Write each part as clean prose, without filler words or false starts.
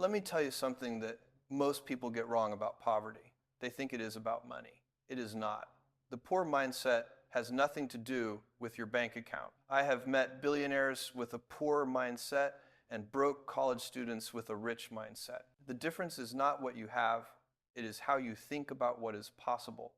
Let me tell you something that most people get wrong about poverty. They think it is about money. It is not. The poor mindset has nothing to do with your bank account. I have met billionaires with a poor mindset and broke college students with a rich mindset. The difference is not what you have, it is how you think about what is possible.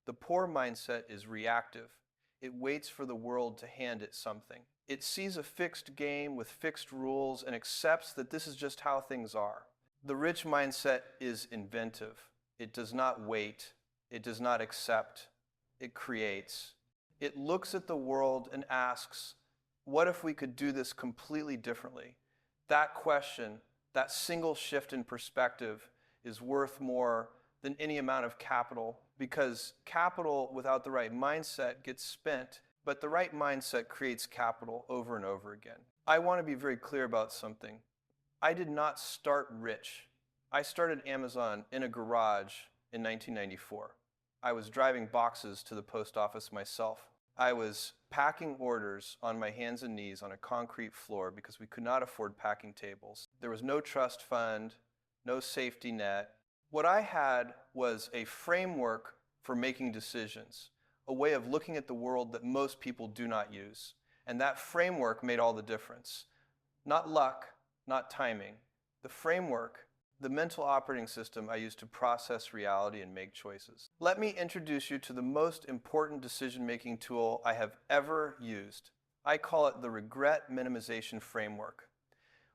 The poor mindset is reactive. It waits for the world to hand it something. It sees a fixed game with fixed rules and accepts that this is just how things are. The rich mindset is inventive. It does not wait. It does not accept. It creates. It looks at the world and asks, what if we could do this completely differently? That question, that single shift in perspective, is worth more than any amount of capital, because capital without the right mindset gets spent, but the right mindset creates capital over and over again. I want to be very clear about something. I did not start rich. I started Amazon in a garage in 1994. I was driving boxes to the post office myself. I was packing orders on my hands and knees on a concrete floor because we could not afford packing tables. There was no trust fund, no safety net. What I had was a framework for making decisions, a way of looking at the world that most people do not use. And that framework made all the difference. Not luck, not timing. The framework, the mental operating system I use to process reality and make choices. Let me introduce you to the most important decision-making tool I have ever used. I call it the regret minimization framework.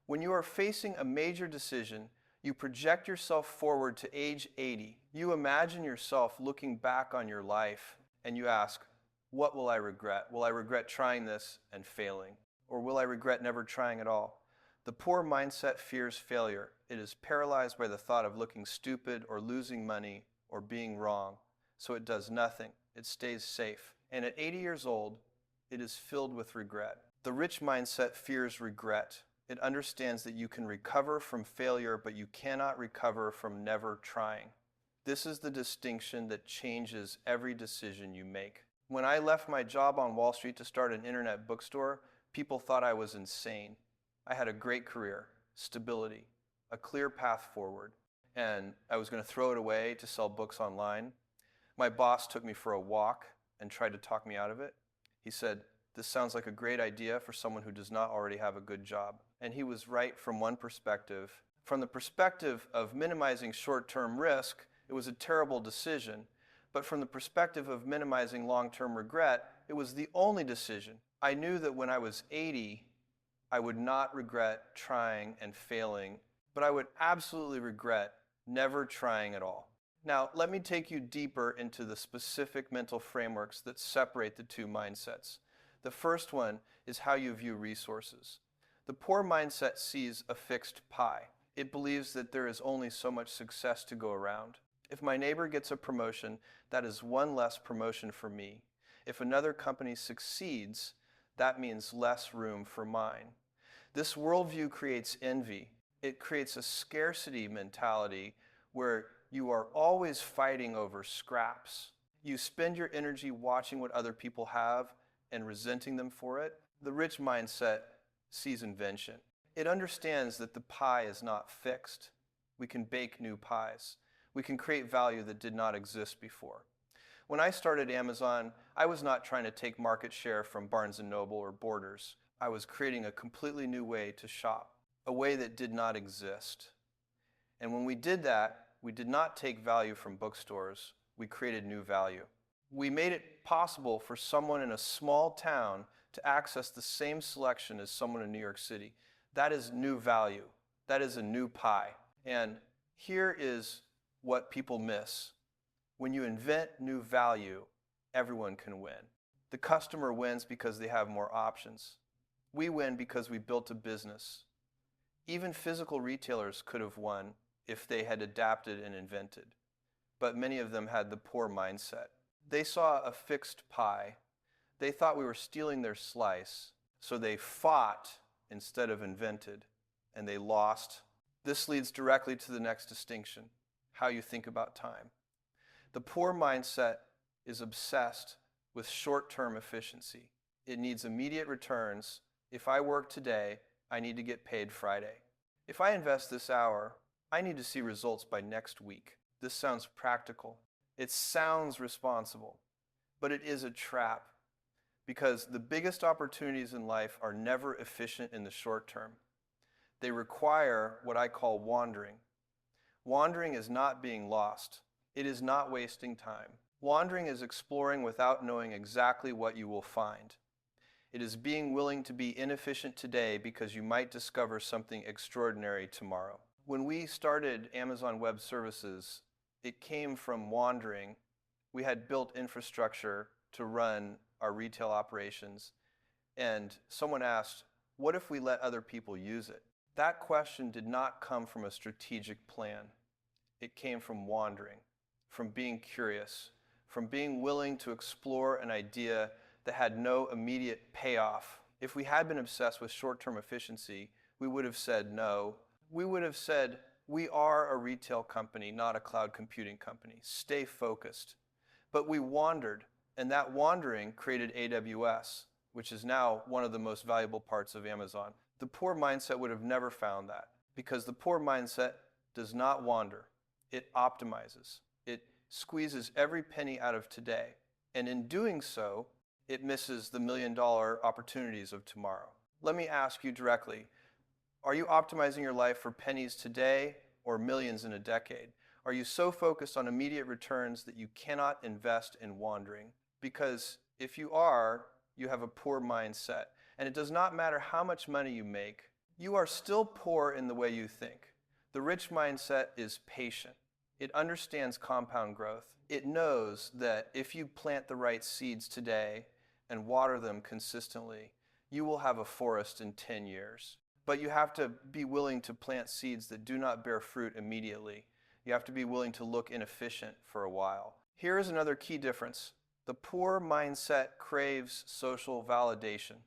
When you are facing a major decision, you project yourself forward to age 80. You imagine yourself looking back on your life and you ask, what will I regret? Will I regret trying this and failing? Or will I regret never trying at all? The poor mindset fears failure. It is paralyzed by the thought of looking stupid or losing money or being wrong. So it does nothing. It stays safe. And at 80 years old, it is filled with regret. The rich mindset fears regret. It understands that you can recover from failure, but you cannot recover from never trying. This is the distinction that changes every decision you make. When I left my job on Wall Street to start an internet bookstore, people thought I was insane. I had a great career, stability, a clear path forward, and I was going to throw it away to sell books online. My boss took me for a walk and tried to talk me out of it. He said, "This sounds like a great idea for someone who does not already have a good job." And he was right from one perspective. From the perspective of minimizing short-term risk, it was a terrible decision. But from the perspective of minimizing long-term regret, it was the only decision. I knew that when I was 80, I would not regret trying and failing, but I would absolutely regret never trying at all. Now, let me take you deeper into the specific mental frameworks that separate the two mindsets. The first one is how you view resources. The poor mindset sees a fixed pie. It believes that there is only so much success to go around. If my neighbor gets a promotion, that is one less promotion for me. If another company succeeds, that means less room for mine. This worldview creates envy. It creates a scarcity mentality where you are always fighting over scraps. You spend your energy watching what other people have and resenting them for it. The rich mindset sees invention. It understands that the pie is not fixed. We can bake new pies. We can create value that did not exist before. When I started Amazon, I was not trying to take market share from Barnes & Noble or Borders. I was creating a completely new way to shop, a way that did not exist. And when we did that, we did not take value from bookstores. We created new value. We made it possible for someone in a small town to access the same selection as someone in New York City. That is new value. That is a new pie. And here is what people miss. When you invent new value, everyone can win. The customer wins because they have more options. We win because we built a business. Even physical retailers could have won if they had adapted and invented. But many of them had the poor mindset. They saw a fixed pie. They thought we were stealing their slice, so they fought instead of invented, and they lost. This leads directly to the next distinction, how you think about time. The poor mindset is obsessed with short-term efficiency. It needs immediate returns. If I work today, I need to get paid Friday. If I invest this hour, I need to see results by next week. This sounds practical. It sounds responsible, but it is a trap because the biggest opportunities in life are never efficient in the short term. They require what I call wandering. Wandering is not being lost. It is not wasting time. Wandering is exploring without knowing exactly what you will find. It is being willing to be inefficient today because you might discover something extraordinary tomorrow. When we started Amazon Web Services, it came from wandering. We had built infrastructure to run our retail operations, and someone asked, what if we let other people use it? That question did not come from a strategic plan. It came from wandering, from being curious, from being willing to explore an idea that had no immediate payoff. If we had been obsessed with short-term efficiency, we would have said no. We would have said, we are a retail company, not a cloud computing company. Stay focused. But we wandered, and that wandering created AWS, which is now one of the most valuable parts of Amazon. The poor mindset would have never found that, because the poor mindset does not wander. It optimizes. It squeezes every penny out of today. And in doing so, it misses the million-dollar opportunities of tomorrow. Let me ask you directly, are you optimizing your life for pennies today or millions in a decade? Are you so focused on immediate returns that you cannot invest in wandering? Because if you are, you have a poor mindset. And it does not matter how much money you make, you are still poor in the way you think. The rich mindset is patient. It understands compound growth. It knows that if you plant the right seeds today and water them consistently, you will have a forest in 10 years. But you have to be willing to plant seeds that do not bear fruit immediately. You have to be willing to look inefficient for a while. Here is another key difference. The poor mindset craves social validation.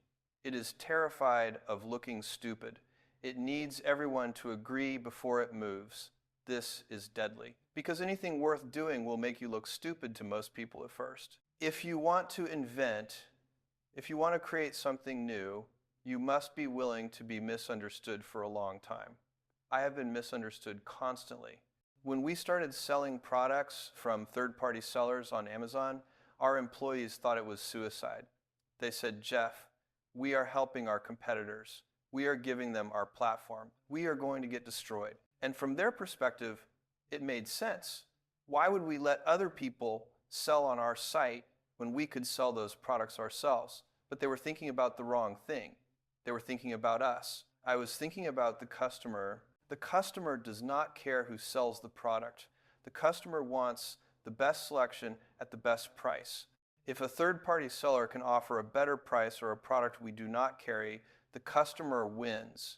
It is terrified of looking stupid. It needs everyone to agree before it moves. This is deadly, because anything worth doing will make you look stupid to most people at first. If you want to invent, if you want to create something new, you must be willing to be misunderstood for a long time. I have been misunderstood constantly. When we started selling products from third-party sellers on Amazon, our employees thought it was suicide. They said, Jeff, we are helping our competitors. We are giving them our platform. We are going to get destroyed. And from their perspective, it made sense. Why would we let other people sell on our site when we could sell those products ourselves? But they were thinking about the wrong thing. They were thinking about us. I was thinking about the customer. The customer does not care who sells the product. The customer wants the best selection at the best price. If a third-party seller can offer a better price or a product we do not carry, the customer wins.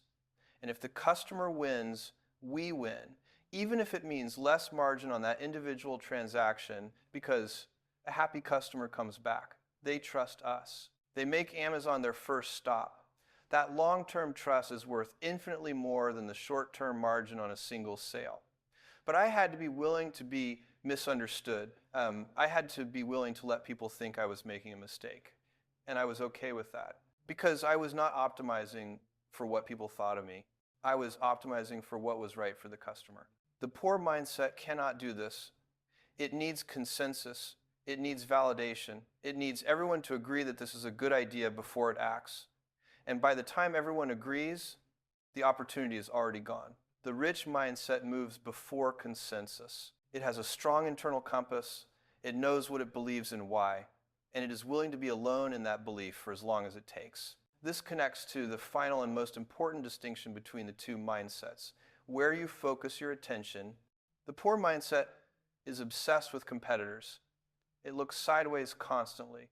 And if the customer wins, we win, even if it means less margin on that individual transaction, because a happy customer comes back. They trust us. They make Amazon their first stop. That long-term trust is worth infinitely more than the short-term margin on a single sale. But I had to be willing to be misunderstood. I had to be willing to let people think I was making a mistake. And I was okay with that, because I was not optimizing for what people thought of me. I was optimizing for what was right for the customer. The poor mindset cannot do this. It needs consensus. It needs validation. It needs everyone to agree that this is a good idea before it acts. And by the time everyone agrees, the opportunity is already gone. The rich mindset moves before consensus. It has a strong internal compass. It knows what it believes and why. And it is willing to be alone in that belief for as long as it takes. This connects to the final and most important distinction between the two mindsets, where you focus your attention. The poor mindset is obsessed with competitors. It looks sideways constantly.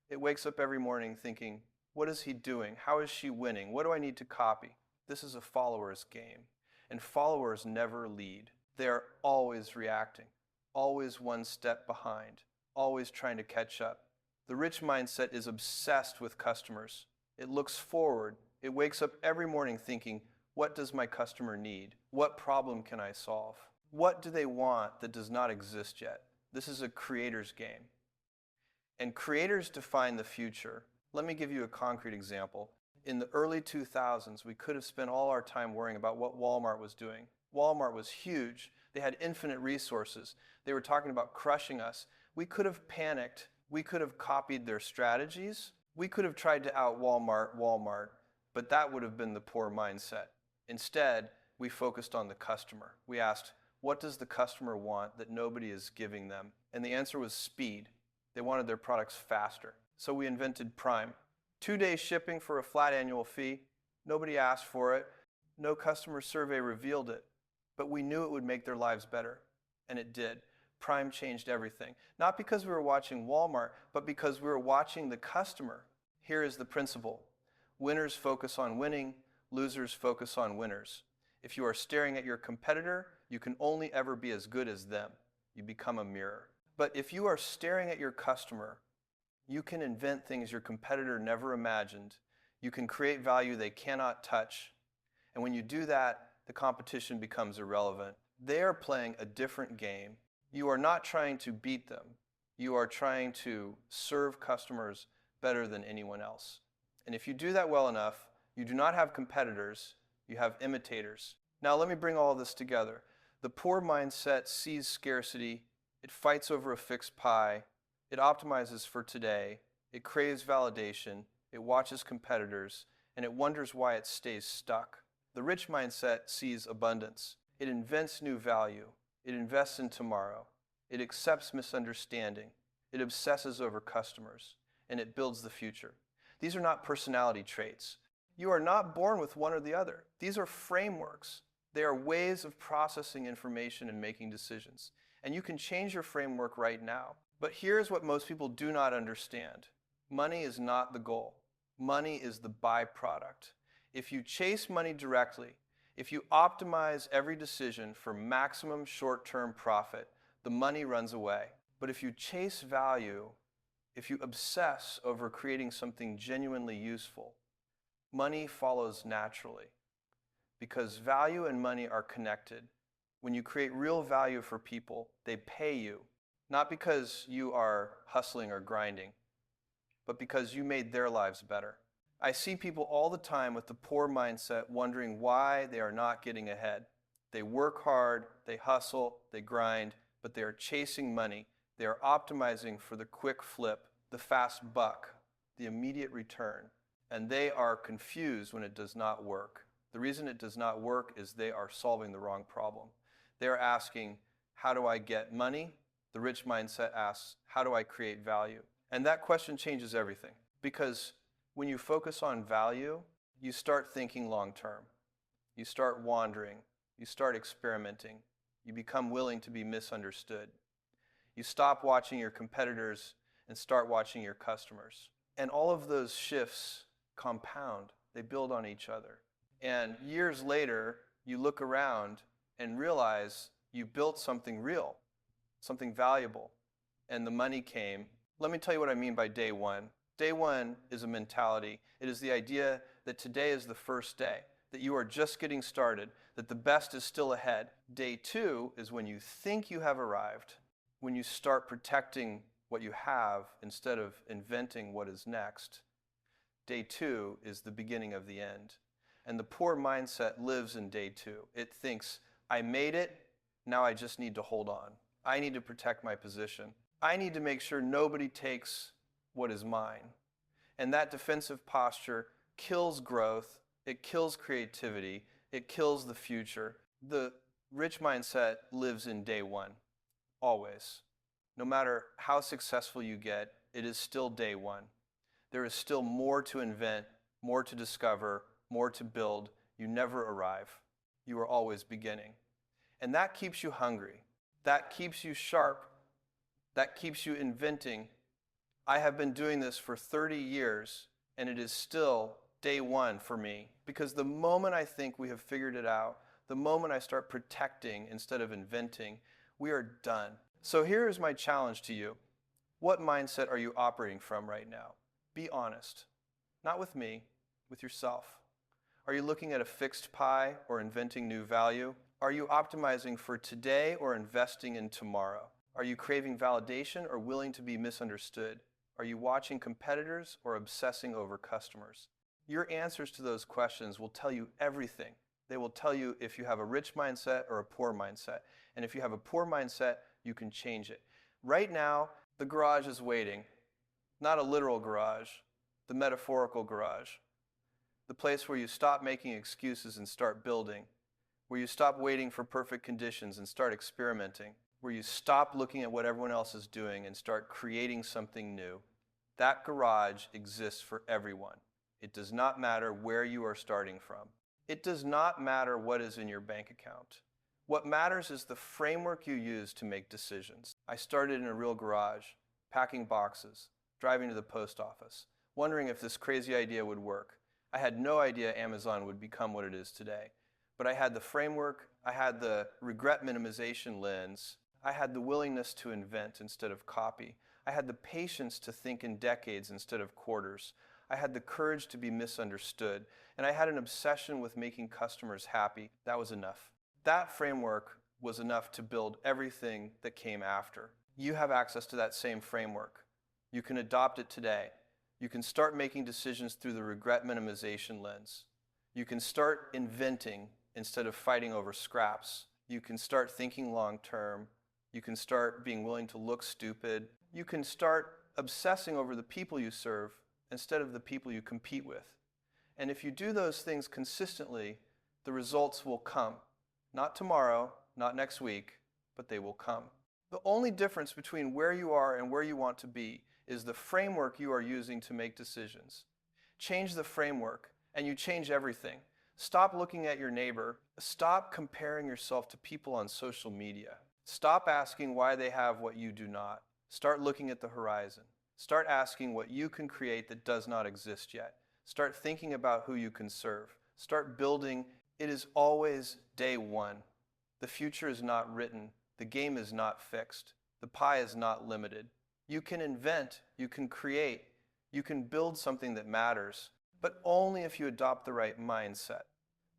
It wakes up every morning thinking, what is he doing? How is she winning? What do I need to copy? This is a follower's game, and followers never lead. They are always reacting, always one step behind, always trying to catch up. The rich mindset is obsessed with customers. It looks forward. It wakes up every morning thinking, what does my customer need? What problem can I solve? What do they want that does not exist yet? This is a creator's game. And creators define the future. Let me give you a concrete example. In the early 2000s, we could have spent all our time worrying about what Walmart was doing. Walmart was huge. They had infinite resources. They were talking about crushing us. We could have panicked. We could have copied their strategies. We could have tried to out Walmart, but that would have been the poor mindset. Instead, we focused on the customer. We asked, what does the customer want that nobody is giving them? And the answer was speed. They wanted their products faster. So we invented Prime. 2-day shipping for a flat annual fee. Nobody asked for it. No customer survey revealed it. But we knew it would make their lives better. And it did. Prime changed everything. Not because we were watching Walmart, but because we were watching the customer. Here is the principle. Winners focus on winning. Losers focus on winners. If you are staring at your competitor, you can only ever be as good as them. You become a mirror. But if you are staring at your customer, you can invent things your competitor never imagined. You can create value they cannot touch. And when you do that, the competition becomes irrelevant. They are playing a different game. You are not trying to beat them. You are trying to serve customers better than anyone else. And if you do that well enough, you do not have competitors, you have imitators. Now let me bring all of this together. The poor mindset sees scarcity, it fights over a fixed pie, it optimizes for today, it craves validation, it watches competitors, and it wonders why it stays stuck. The rich mindset sees abundance. It invents new value. It invests in tomorrow. It accepts misunderstanding. It obsesses over customers. And it builds the future. These are not personality traits. You are not born with one or the other. These are frameworks. They are ways of processing information and making decisions. And you can change your framework right now. But here's what most people do not understand. Money is not the goal. Money is the byproduct. If you chase money directly, if you optimize every decision for maximum short-term profit, the money runs away. But if you chase value, if you obsess over creating something genuinely useful, money follows naturally. Because value and money are connected. When you create real value for people, they pay you, not because you are hustling or grinding, but because you made their lives better. I see people all the time with the poor mindset wondering why they are not getting ahead. They work hard, they hustle, they grind, but they are chasing money. They are optimizing for the quick flip, the fast buck, the immediate return. And they are confused when it does not work. The reason it does not work is they are solving the wrong problem. They are asking, how do I get money? The rich mindset asks, how do I create value? And that question changes everything. Because when you focus on value, you start thinking long term. You start wandering. You start experimenting. You become willing to be misunderstood. You stop watching your competitors and start watching your customers. And all of those shifts compound. They build on each other. And years later, you look around and realize you built something real, something valuable, and the money came. Let me tell you what I mean by day one. Day one is a mentality. It is the idea that today is the first day, that you are just getting started, that the best is still ahead. Day two is when you think you have arrived, when you start protecting what you have instead of inventing what is next. Day two is the beginning of the end. And the poor mindset lives in day two. It thinks, I made it, now I just need to hold on. I need to protect my position. I need to make sure nobody takes what is mine. And that defensive posture kills growth, it kills creativity, it kills the future. The rich mindset lives in day one, always. No matter how successful you get, it is still day one. There is still more to invent, more to discover, more to build. You never arrive. You are always beginning. And that keeps you hungry. That keeps you sharp. That keeps you inventing. I have been doing this for 30 years, and it is still day one for me. Because the moment I think we have figured it out, the moment I start protecting instead of inventing, we are done. So here is my challenge to you. What mindset are you operating from right now? Be honest. Not with me, with yourself. Are you looking at a fixed pie or inventing new value? Are you optimizing for today or investing in tomorrow? Are you craving validation or willing to be misunderstood? Are you watching competitors or obsessing over customers? Your answers to those questions will tell you everything. They will tell you if you have a rich mindset or a poor mindset. And if you have a poor mindset, you can change it. Right now, the garage is waiting. Not a literal garage, the metaphorical garage. The place where you stop making excuses and start building. Where you stop waiting for perfect conditions and start experimenting. Where you stop looking at what everyone else is doing and start creating something new. That garage exists for everyone. It does not matter where you are starting from. It does not matter what is in your bank account. What matters is the framework you use to make decisions. I started in a real garage, packing boxes, driving to the post office, wondering if this crazy idea would work. I had no idea Amazon would become what it is today. But I had the framework, I had the regret minimization lens, I had the willingness to invent instead of copy. I had the patience to think in decades instead of quarters. I had the courage to be misunderstood. And I had an obsession with making customers happy. That was enough. That framework was enough to build everything that came after. You have access to that same framework. You can adopt it today. You can start making decisions through the regret minimization lens. You can start inventing instead of fighting over scraps. You can start thinking long term. You can start being willing to look stupid. You can start obsessing over the people you serve instead of the people you compete with. And if you do those things consistently, the results will come. Not tomorrow, not next week, but they will come. The only difference between where you are and where you want to be is the framework you are using to make decisions. Change the framework, and you change everything. Stop looking at your neighbor. Stop comparing yourself to people on social media. Stop asking why they have what you do not. Start looking at the horizon. Start asking what you can create that does not exist yet. Start thinking about who you can serve. Start building. It is always day one. The future is not written. The game is not fixed. The pie is not limited. You can invent, you can create, you can build something that matters, but only if you adopt the right mindset.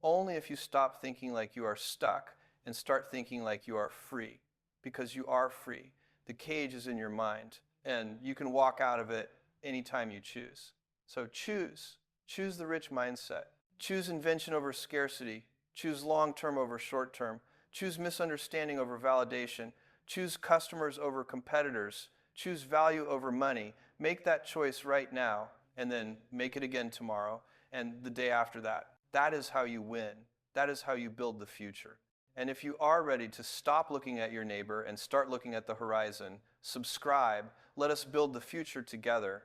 Only if you stop thinking like you are stuck and start thinking like you are free, because you are free. The cage is in your mind, and you can walk out of it anytime you choose. So choose the rich mindset. Choose invention over scarcity. Choose long-term over short-term. Choose misunderstanding over validation. Choose customers over competitors. Choose value over money. Make that choice right now, and then make it again tomorrow and the day after that. That is how you win. That is how you build the future. And if you are ready to stop looking at your neighbor and start looking at the horizon, subscribe. Let us build the future together.